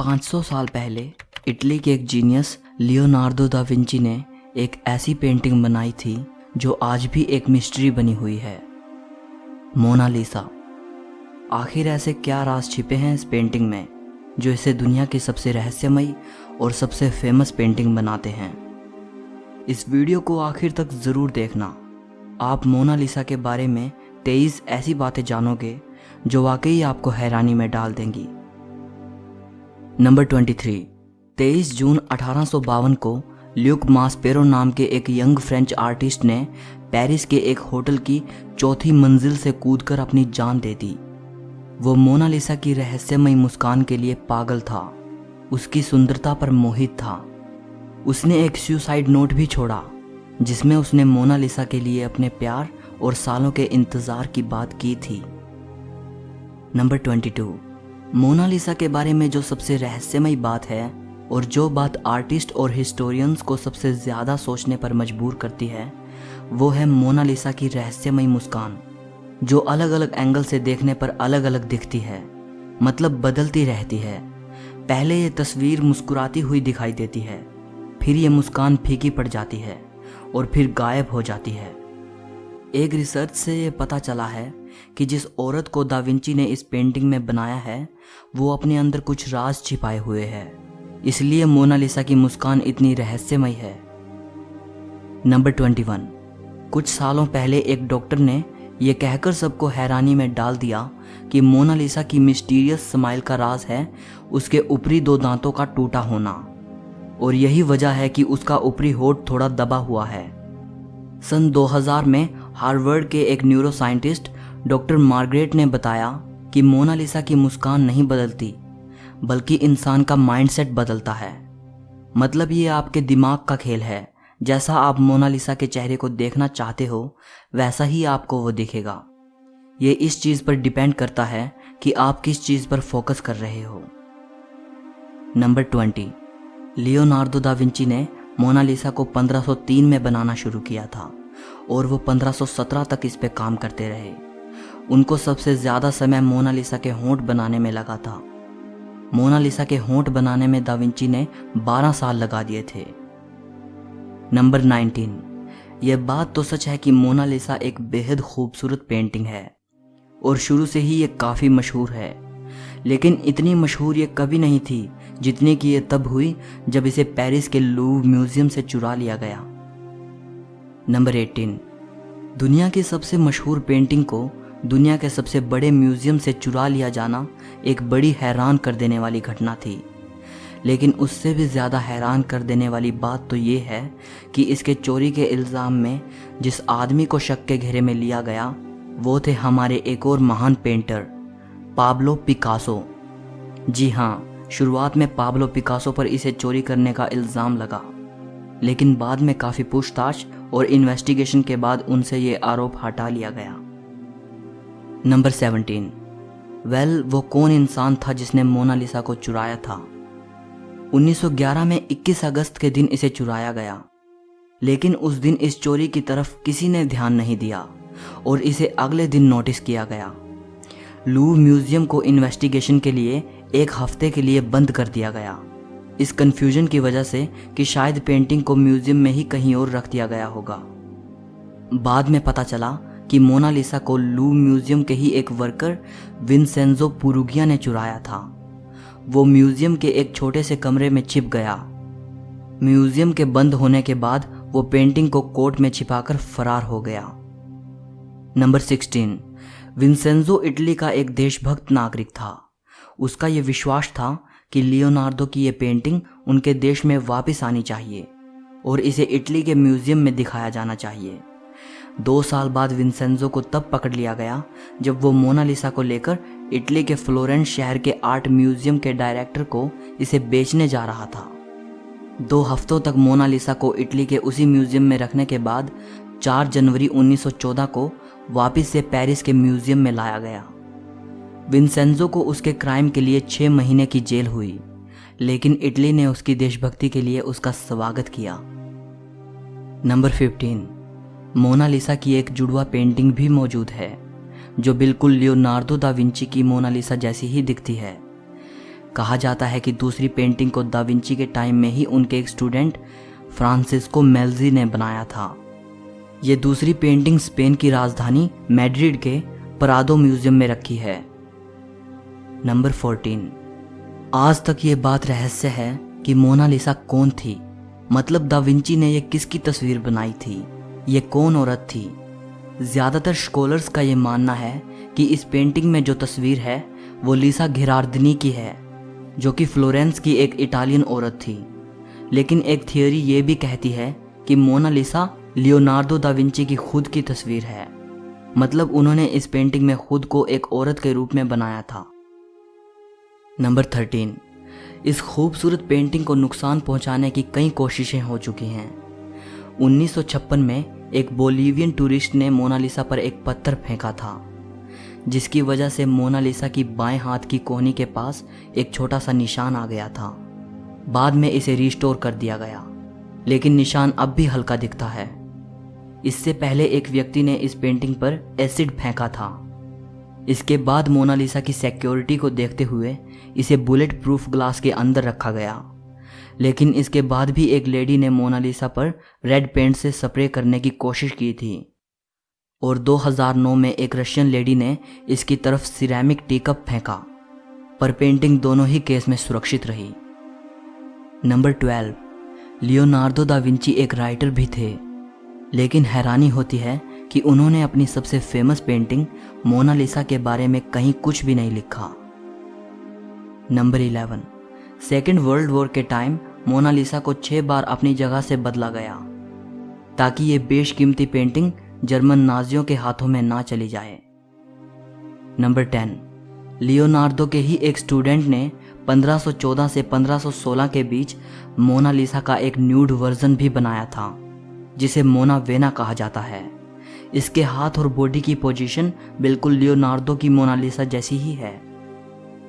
500 साल पहले इटली के एक जीनियस लियोनार्दो दा विंची ने एक ऐसी पेंटिंग बनाई थी जो आज भी एक मिस्ट्री बनी हुई है, मोनालिसा। आखिर ऐसे क्या राज छिपे हैं इस पेंटिंग में जो इसे दुनिया की सबसे रहस्यमयी और सबसे फेमस पेंटिंग बनाते हैं। इस वीडियो को आखिर तक ज़रूर देखना। आप मोनालिसा के बारे में 23 ऐसी बातें जानोगे जो वाकई आपको हैरानी में डाल देंगी। नंबर 23। 23 जून 1852 को ल्यूक मास्पेरो नाम के एक यंग फ्रेंच आर्टिस्ट ने पेरिस के एक होटल की चौथी मंजिल से कूदकर अपनी जान दे दी। वो मोनालिसा की रहस्यमयी मुस्कान के लिए पागल था, उसकी सुंदरता पर मोहित था। उसने एक सुसाइड नोट भी छोड़ा जिसमें उसने मोनालिसा के लिए अपने प्यार और सालों के इंतज़ार की बात की थी। नंबर 22। मोनालिसा के बारे में जो सबसे रहस्यमयी बात है और जो बात आर्टिस्ट और हिस्टोरियंस को सबसे ज़्यादा सोचने पर मजबूर करती है, वो है मोनालिसा की रहस्यमयी मुस्कान, जो अलग अलग एंगल से देखने पर अलग अलग दिखती है, मतलब बदलती रहती है। पहले ये तस्वीर मुस्कुराती हुई दिखाई देती है, फिर ये मुस्कान फीकी पड़ जाती है और फिर गायब हो जाती है। एक रिसर्च से ये पता चला है कि जिस औरत को दा विंची ने इस पेंटिंग में बनाया है वो अपने अंदर कुछ राज छिपाए हुए है, इसलिए मोनालिसा की मुस्कान इतनी रहस्यमयी है। नंबर 21। कुछ सालों पहले एक डॉक्टर ने यह कहकर सबको हैरानी में डाल दिया कि मोनालिसा की मिस्टीरियस स्माइल का राज है उसके ऊपरी 2 दांतों का टूटा होना, और यही वजह है कि उसका ऊपरी होठ थोड़ा दबा हुआ है। सन 2000 में हार्वर्ड के एक न्यूरो साइंटिस्ट डॉक्टर मार्गरेट ने बताया कि मोनालिसा की मुस्कान नहीं बदलती बल्कि इंसान का माइंडसेट बदलता है। मतलब ये आपके दिमाग का खेल है, जैसा आप मोनालिसा के चेहरे को देखना चाहते हो वैसा ही आपको वो दिखेगा। ये इस चीज़ पर डिपेंड करता है कि आप किस चीज़ पर फोकस कर रहे हो। नंबर 20। लियोनार्दो दा विंची ने मोनालिसा को 1503 में बनाना शुरू किया था और वो 1517 तक इस पे काम करते रहे। उनको सबसे ज़्यादा समय मोनालिसा के होंठ बनाने में लगा था। मोनालिसा के होंठ बनाने में दा विंची ने 12 साल लगा दिए थे। नंबर 19। यह बात तो सच है कि मोनालिसा एक बेहद खूबसूरत पेंटिंग है और शुरू से ही ये काफ़ी मशहूर है, लेकिन इतनी मशहूर ये कभी नहीं थी जितनी कि ये तब हुई जब इसे पेरिस के लूव्र म्यूजियम से चुरा लिया गया। नंबर 18। दुनिया की सबसे मशहूर पेंटिंग को दुनिया के सबसे बड़े म्यूजियम से चुरा लिया जाना एक बड़ी हैरान कर देने वाली घटना थी, लेकिन उससे भी ज़्यादा हैरान कर देने वाली बात तो ये है कि इसके चोरी के इल्ज़ाम में जिस आदमी को शक के घेरे में लिया गया वो थे हमारे एक और महान पेंटर पाब्लो पिकासो। जी हाँ, शुरुआत में पाब्लो पिकासो पर इसे चोरी करने का इल्ज़ाम लगा, लेकिन बाद में काफ़ी पूछताछ और इन्वेस्टिगेशन के बाद उनसे ये आरोप हटा लिया गया। नंबर 17। वो कौन इंसान था जिसने मोनालिसा को चुराया था? 1911 में 21 अगस्त के दिन इसे चुराया गया, लेकिन उस दिन इस चोरी की तरफ किसी ने ध्यान नहीं दिया और इसे अगले दिन नोटिस किया गया। लूव्र म्यूजियम को इन्वेस्टिगेशन के लिए 1 हफ्ते के लिए बंद कर दिया गया, इस कन्फ्यूजन की वजह से कि शायद पेंटिंग को म्यूजियम में ही कहीं और रख दिया गया होगा। बाद में पता चला कि मोनालिसा को लूव्र म्यूजियम के ही एक वर्कर विंसेंजो पुरुगिया ने चुराया था। वो म्यूजियम के एक छोटे से कमरे में छिप गया। म्यूजियम के बंद होने के बाद वो पेंटिंग को कोट में छिपाकर फरार हो गया। नंबर 16। विंसेंजो इटली का एक देशभक्त नागरिक था। उसका ये विश्वास था कि लियोनार्दो की ये पेंटिंग उनके देश में वापस आनी चाहिए और इसे इटली के म्यूजियम में दिखाया जाना चाहिए। 2 साल बाद विंसेंजो को तब पकड़ लिया गया जब वो मोनालिसा को लेकर इटली के फ्लोरेंस शहर के आर्ट म्यूजियम के डायरेक्टर को इसे बेचने जा रहा था। 2 हफ्तों तक मोनालिसा को इटली के उसी म्यूजियम में रखने के बाद 4 जनवरी 1914 को वापस से पेरिस के म्यूजियम में लाया गया। विंसेंजो को उसके क्राइम के लिए 6 महीने की जेल हुई, लेकिन इटली ने उसकी देशभक्ति के लिए उसका स्वागत किया। नंबर 15। मोनालिसा की एक जुड़वा पेंटिंग भी मौजूद है जो बिल्कुल लियोनार्दो दा विंची की मोनालिसा जैसी ही दिखती है। कहा जाता है कि दूसरी पेंटिंग को दा विंची के टाइम में ही उनके एक स्टूडेंट फ्रांसिस्को मेल्जी ने बनाया था। ये दूसरी पेंटिंग स्पेन की राजधानी मैड्रिड के प्रादो म्यूजियम में रखी है। नंबर 14। आज तक ये बात रहस्य है कि मोनालिसा कौन थी, मतलब दा विंची ने ये किसकी तस्वीर बनाई थी, ये कौन औरत थी। ज़्यादातर स्कॉलर्स का ये मानना है कि इस पेंटिंग में जो तस्वीर है वो लीसा घिरार्दिनी की है, जो कि फ्लोरेंस की एक इटालियन औरत थी। लेकिन एक थियोरी ये भी कहती है कि मोनालिसा लियोनार्दो दा विंची की खुद की तस्वीर है, मतलब उन्होंने इस पेंटिंग में खुद को एक औरत के रूप में बनाया था। नंबर 13। इस खूबसूरत पेंटिंग को नुकसान पहुंचाने की कई कोशिशें हो चुकी हैं। 1956 में एक बोलीवियन टूरिस्ट ने मोनालिसा पर एक पत्थर फेंका था, जिसकी वजह से मोनालिसा की बाएं हाथ की कोहनी के पास एक छोटा सा निशान आ गया था। बाद में इसे रिस्टोर कर दिया गया, लेकिन निशान अब भी हल्का दिखता है। इससे पहले एक व्यक्ति ने इस पेंटिंग पर एसिड फेंका था। इसके बाद मोनालिसा की सिक्योरिटी को देखते हुए इसे बुलेट प्रूफ ग्लास के अंदर रखा गया, लेकिन इसके बाद भी एक लेडी ने मोनालिसा पर रेड पेंट से स्प्रे करने की कोशिश की थी, और 2009 में एक रशियन लेडी ने इसकी तरफ सिरेमिक टीकप फेंका, पर पेंटिंग दोनों ही केस में सुरक्षित रही। नंबर 12। लियोनार्दो दा विंची एक राइटर भी थे, लेकिन हैरानी होती है कि उन्होंने अपनी सबसे फेमस पेंटिंग मोनालिसा के बारे में कहीं कुछ भी नहीं लिखा। नंबर 11। सेकेंड वर्ल्ड वॉर के टाइम मोनालिसा को 6 बार अपनी जगह से बदला गया, ताकि ये बेशकीमती पेंटिंग जर्मन नाजियों के हाथों में ना चली जाए। नंबर 10। लियोनार्दो के ही एक स्टूडेंट ने 1514 से 1516 के बीच मोनालिसा का एक न्यूड वर्जन भी बनाया था, जिसे मोना वेना कहा जाता है। इसके हाथ और बॉडी की पोजीशन बिल्कुल लियोनार्दो की मोनालिसा जैसी ही है।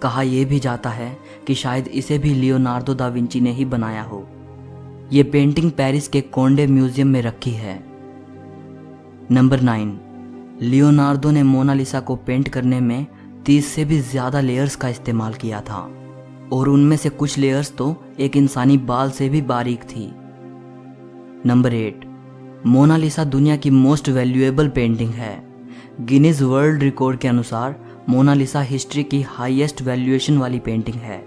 कहा यह भी जाता है कि शायद इसे भी लियोनार्दो दा विंची ने ही बनाया हो। ये पेंटिंग पेरिस के कोंडे म्यूजियम में रखी है। नंबर 9। लियोनार्दो ने मोनालिसा को पेंट करने में 30 से भी ज़्यादा लेयर्स का इस्तेमाल किया था, और उनमें से कुछ लेयर्स तो एक इंसानी बाल से भी बारीक थी। नंबर 8। मोनालिसा दुनिया की मोस्ट वैल्यूएबल पेंटिंग है। गिनीज वर्ल्ड रिकॉर्ड के अनुसार मोनालिसा हिस्ट्री की हाईएस्ट वैल्यूएशन वाली पेंटिंग है।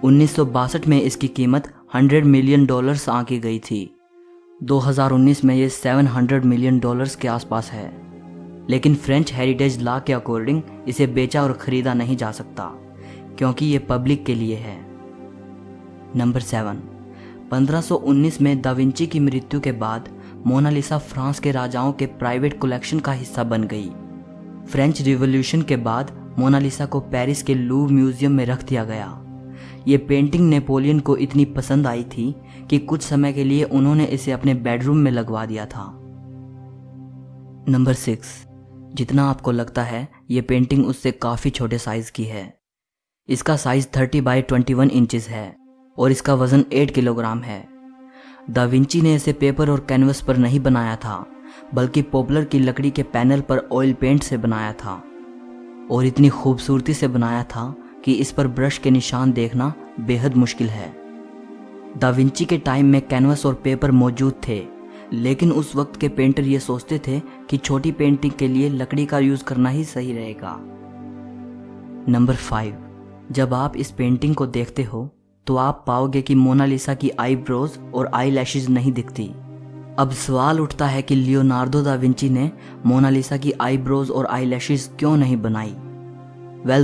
1962 में इसकी कीमत $100 मिलियन आंकी गई थी। 2019 में ये $700 मिलियन के आसपास है, लेकिन फ्रेंच हेरिटेज लॉ के अकॉर्डिंग इसे बेचा और ख़रीदा नहीं जा सकता, क्योंकि ये पब्लिक के लिए है। नंबर 7। 1519 में दा विंची की मृत्यु के बाद मोनालिसा फ्रांस के राजाओं के प्राइवेट कलेक्शन का हिस्सा बन गई। फ्रेंच रिवॉल्यूशन के बाद मोनालिसा को पेरिस के लूव म्यूजियम में रख दिया गया। ये पेंटिंग नेपोलियन को इतनी पसंद आई थी कि कुछ समय के लिए उन्होंने इसे अपने बेडरूम में लगवा दिया था। नंबर 6। जितना आपको लगता है ये पेंटिंग उससे काफ़ी छोटे साइज़ की है। इसका साइज़ 30 बाई 21 इंचेस है और इसका वज़न 8 किलोग्राम है। दा विंची ने इसे पेपर और कैनवस पर नहीं बनाया था, बल्कि पॉपुलर की लकड़ी के पैनल पर ऑयल पेंट से बनाया था, और इतनी खूबसूरती से बनाया था कि इस पर ब्रश के निशान देखना बेहद मुश्किल है। दा विंची के टाइम में कैनवस और पेपर मौजूद थे, लेकिन उस वक्त के पेंटर ये सोचते थे कि छोटी पेंटिंग के लिए लकड़ी का यूज़ करना ही सही रहेगा। नंबर 5। जब आप इस पेंटिंग को देखते हो तो आप पाओगे कि मोनालिसा की आईब्रोज और आई लैशेज नहीं दिखती। अब सवाल उठता है कि लियोनार्दो दा विंची ने मोनालिसा की आईब्रोज और आई लैशेज क्यों नहीं बनाई।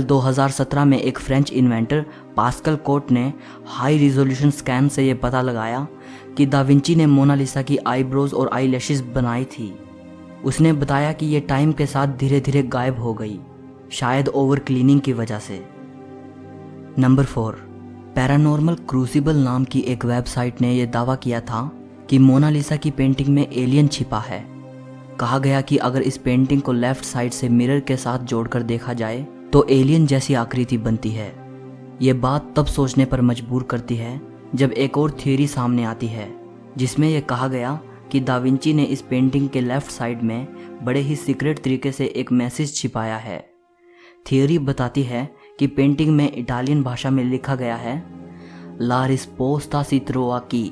2017 में एक फ्रेंच इन्वेंटर पास्कल कोट ने हाई रिजोल्यूशन स्कैन से ये पता लगाया कि दा विंची ने मोनालिसा की आईब्रोज और आई लैशेज बनाई थी। उसने बताया कि ये टाइम के साथ धीरे धीरे गायब हो गई, शायद ओवर क्लीनिंग की वजह से। नंबर 4। पैरानॉर्मल क्रूसिबल नाम की एक वेबसाइट ने यह दावा किया था कि मोनालिसा की पेंटिंग में एलियन छिपा है। कहा गया कि अगर इस पेंटिंग को लेफ्ट साइड से मिरर के साथ जोड़कर देखा जाए तो एलियन जैसी आकृति बनती है। ये बात तब सोचने पर मजबूर करती है जब एक और थ्योरी सामने आती है, जिसमें यह कहा गया कि दा विंची ने इस पेंटिंग के लेफ्ट साइड में बड़े ही सीक्रेट तरीके से एक मैसेज छिपाया है। थ्योरी बताती है कि पेंटिंग में इटालियन भाषा में लिखा गया है ला रिस्पोस्ता सी ट्रोवा की।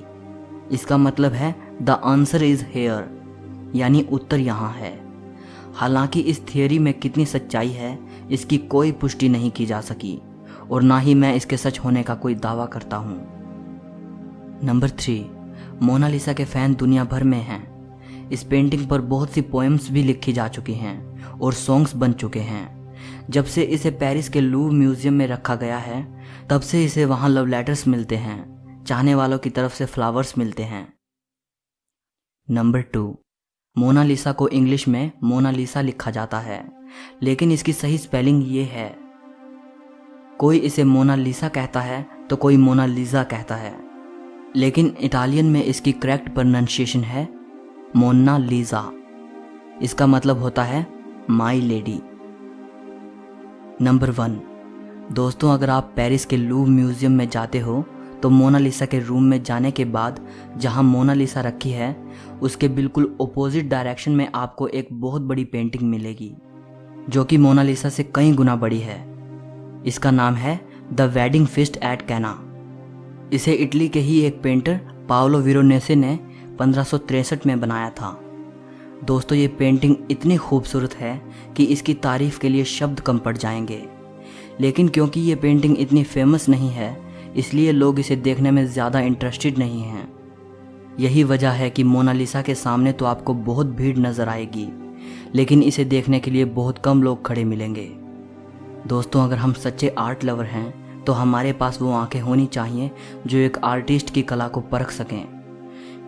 इसका मतलब है द आंसर इज हेयर, यानी उत्तर यहाँ है। हालांकि इस थियोरी में कितनी सच्चाई है इसकी कोई पुष्टि नहीं की जा सकी और ना ही मैं इसके सच होने का कोई दावा करता हूँ। नंबर 3, मोनालिसा के फैन दुनिया भर में हैं। इस पेंटिंग पर बहुत सी पोएम्स भी लिखी जा चुकी हैं और सॉन्ग्स बन चुके हैं। जब से इसे पेरिस के लूव्र म्यूजियम में रखा गया है तब से इसे वहाँ लव लेटर्स मिलते हैं, चाहने वालों की तरफ से फ्लावर्स मिलते हैं। नंबर 2, मोनालिसा को इंग्लिश में मोनालिसा लिखा जाता है, लेकिन इसकी सही स्पेलिंग ये है। कोई इसे मोनालिसा कहता है तो कोई मोनालिसा कहता है, लेकिन इटालियन में इसकी करेक्ट प्रोनाउंसिएशन है मोनालिसा। इसका मतलब होता है माई लेडी। नंबर 1, दोस्तों अगर आप पेरिस के लूव्र म्यूजियम में जाते हो तो मोनालिसा के रूम में जाने के बाद जहां मोनालिसा रखी है उसके बिल्कुल ऑपोजिट डायरेक्शन में आपको एक बहुत बड़ी पेंटिंग मिलेगी जो कि मोनालिसा से कई गुना बड़ी है। इसका नाम है द वेडिंग फीस्ट एट कैना। इसे इटली के ही एक पेंटर पाओलो वेरोनेसे ने 1563 में बनाया था। दोस्तों ये पेंटिंग इतनी खूबसूरत है कि इसकी तारीफ के लिए शब्द कम पड़ जाएंगे, लेकिन क्योंकि ये पेंटिंग इतनी फेमस नहीं है इसलिए लोग इसे देखने में ज़्यादा इंटरेस्टेड नहीं हैं। यही वजह है कि मोनालिसा के सामने तो आपको बहुत भीड़ नज़र आएगी, लेकिन इसे देखने के लिए बहुत कम लोग खड़े मिलेंगे। दोस्तों अगर हम सच्चे आर्ट लवर हैं तो हमारे पास वो आंखें होनी चाहिए जो एक आर्टिस्ट की कला को परख सकें।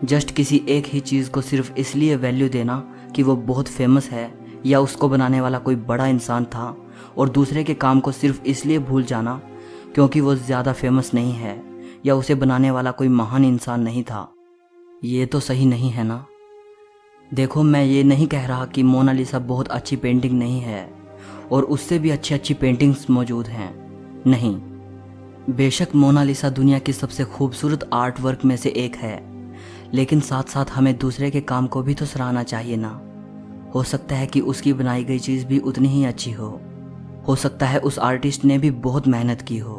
जस्ट किसी एक ही चीज़ को सिर्फ इसलिए वैल्यू देना कि वो बहुत फेमस है या उसको बनाने वाला कोई बड़ा इंसान था, और दूसरे के काम को सिर्फ इसलिए भूल जाना क्योंकि वो ज़्यादा फेमस नहीं है या उसे बनाने वाला कोई महान इंसान नहीं था, ये तो सही नहीं है ना। देखो मैं ये नहीं कह रहा कि मोनालिसा बहुत अच्छी पेंटिंग नहीं है और उससे भी अच्छी अच्छी पेंटिंग्स मौजूद हैं, नहीं। बेशक मोनालिसा दुनिया की सबसे खूबसूरत आर्ट वर्क में से एक है, लेकिन साथ साथ हमें दूसरे के काम को भी तो सराहना चाहिए ना। हो सकता है कि उसकी बनाई गई चीज़ भी उतनी ही अच्छी हो सकता है उस आर्टिस्ट ने भी बहुत मेहनत की हो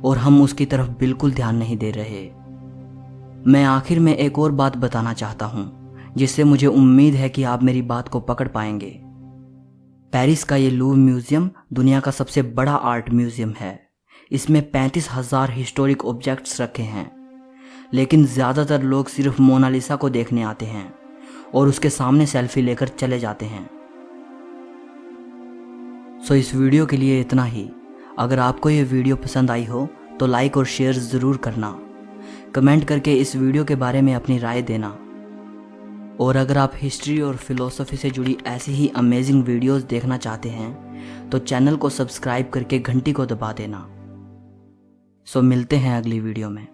और हम उसकी तरफ बिल्कुल ध्यान नहीं दे रहे। मैं आखिर में एक और बात बताना चाहता हूँ जिससे मुझे उम्मीद है कि आप मेरी बात को पकड़ पाएंगे। पेरिस का ये लूव्र म्यूजियम दुनिया का सबसे बड़ा आर्ट म्यूजियम है। इसमें 35,000 हिस्टोरिक ऑब्जेक्ट्स रखे हैं, लेकिन ज़्यादातर लोग सिर्फ मोनालिसा को देखने आते हैं और उसके सामने सेल्फी लेकर चले जाते हैं। सो इस वीडियो के लिए इतना ही। अगर आपको ये वीडियो पसंद आई हो तो लाइक और शेयर ज़रूर करना, कमेंट करके इस वीडियो के बारे में अपनी राय देना, और अगर आप हिस्ट्री और फिलॉसफी से जुड़ी ऐसी ही अमेजिंग वीडियोस देखना चाहते हैं तो चैनल को सब्सक्राइब करके घंटी को दबा देना। सो मिलते हैं अगली वीडियो में।